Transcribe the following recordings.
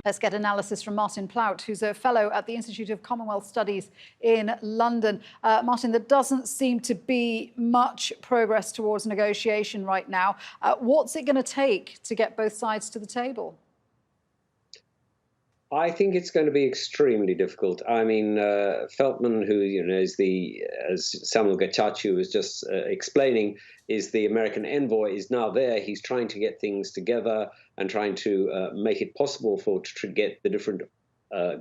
Let's get analysis from Martin Plaut, who's a fellow at the Institute of Commonwealth Studies in London. Martin, there doesn't seem to be much progress towards negotiation right now. What's it going to take to get both sides to the table? I think it's going to be extremely difficult. I mean, Feltman, who is as Samuel Getachew was just explaining, is the American envoy, is now there. He's trying to get things together and trying to make it possible to get the different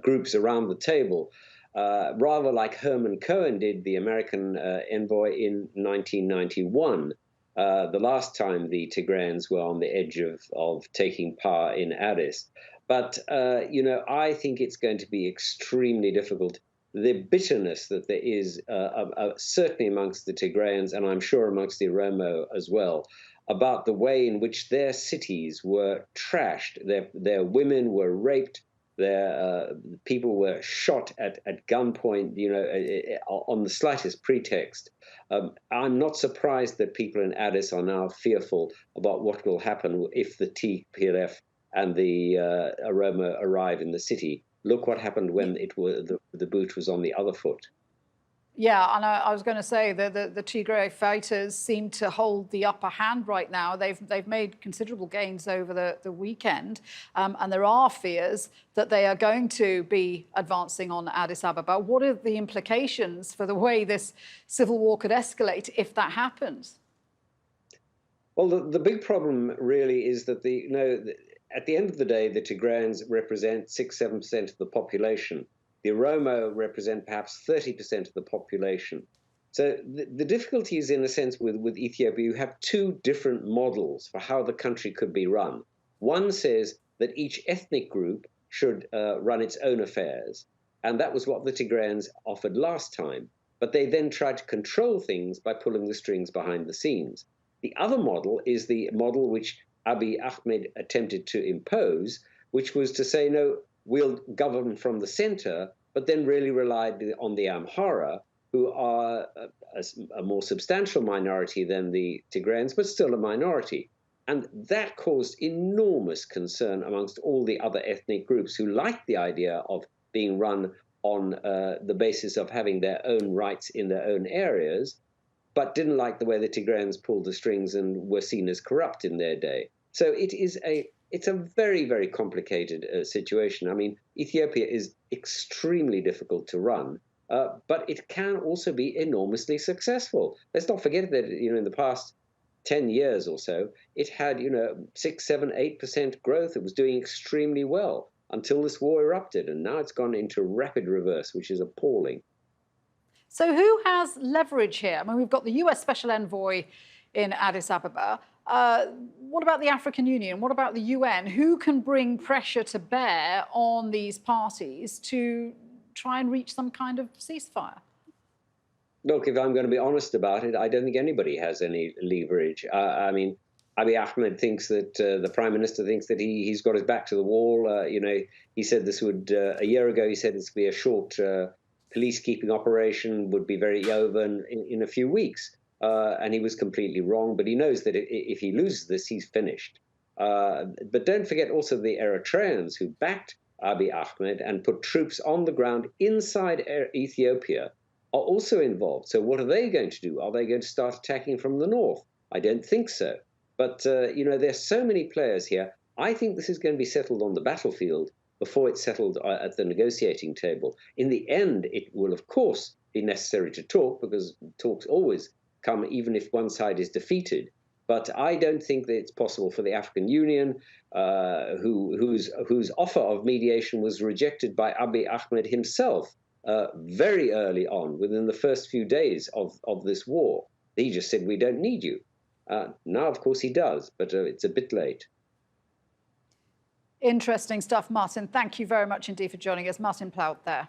groups around the table, rather like Herman Cohen did, the American envoy in 1991. The last time the Tigrayans were on the edge of taking power in Addis. But, I think it's going to be extremely difficult. The bitterness that there is, certainly amongst the Tigrayans, and I'm sure amongst the Oromo as well, about the way in which their cities were trashed, their women were raped, their people were shot at gunpoint, on the slightest pretext. I'm not surprised that people in Addis are now fearful about what will happen if the TPLF and the Oromo arrive in the city. Look what happened when the boot was on the other foot. Yeah, and I was going to say that the Tigray fighters seem to hold the upper hand right now. They've made considerable gains over the weekend, and there are fears that they are going to be advancing on Addis Ababa. What are the implications for the way this civil war could escalate if that happens? Well, the big problem really is that at the end of the day, the Tigrayans represent 6–7% of the population. The Oromo represent perhaps 30% of the population. So the difficulty is, in a sense, with Ethiopia, you have two different models for how the country could be run. One says that each ethnic group should run its own affairs. And that was what the Tigrayans offered last time. But they then tried to control things by pulling the strings behind the scenes. The other model is the model which Abiy Ahmed attempted to impose, which was to say, no, we'll govern from the center, but then really relied on the Amhara, who are a more substantial minority than the Tigrayans, but still a minority. And that caused enormous concern amongst all the other ethnic groups who liked the idea of being run on the basis of having their own rights in their own areas, but didn't like the way the Tigrayans pulled the strings and were seen as corrupt in their day. So it's a very, very complicated situation. I mean, Ethiopia is extremely difficult to run, but it can also be enormously successful. Let's not forget that, in the past 10 years or so, it had, 6, 7, 8% growth. It was doing extremely well until this war erupted. And now it's gone into rapid reverse, which is appalling. So who has leverage here? I mean, we've got the US Special Envoy in Addis Ababa. What about the African Union? What about the UN? Who can bring pressure to bear on these parties to try and reach some kind of ceasefire? Look, if I'm going to be honest about it, I don't think anybody has any leverage. I mean, Abiy Ahmed thinks that the Prime Minister thinks that he's got his back to the wall. He said this would, a year ago, he said this would be a short police-keeping operation, would be very over in a few weeks. And he was completely wrong, but he knows that if he loses this, he's finished. But don't forget also the Eritreans who backed Abiy Ahmed and put troops on the ground inside Ethiopia are also involved. So what are they going to do? Are they going to start attacking from the north? I don't think so. But, there's so many players here. I think this is going to be settled on the battlefield before it's settled at the negotiating table. In the end, it will, of course, be necessary to talk, because talks always come even if one side is defeated. But I don't think that it's possible for the African Union, whose offer of mediation was rejected by Abiy Ahmed himself very early on, within the first few days of this war. He just said, we don't need you. Now, of course, he does, but it's a bit late. Interesting stuff, Martin. Thank you very much indeed for joining us. Martin Plaut there.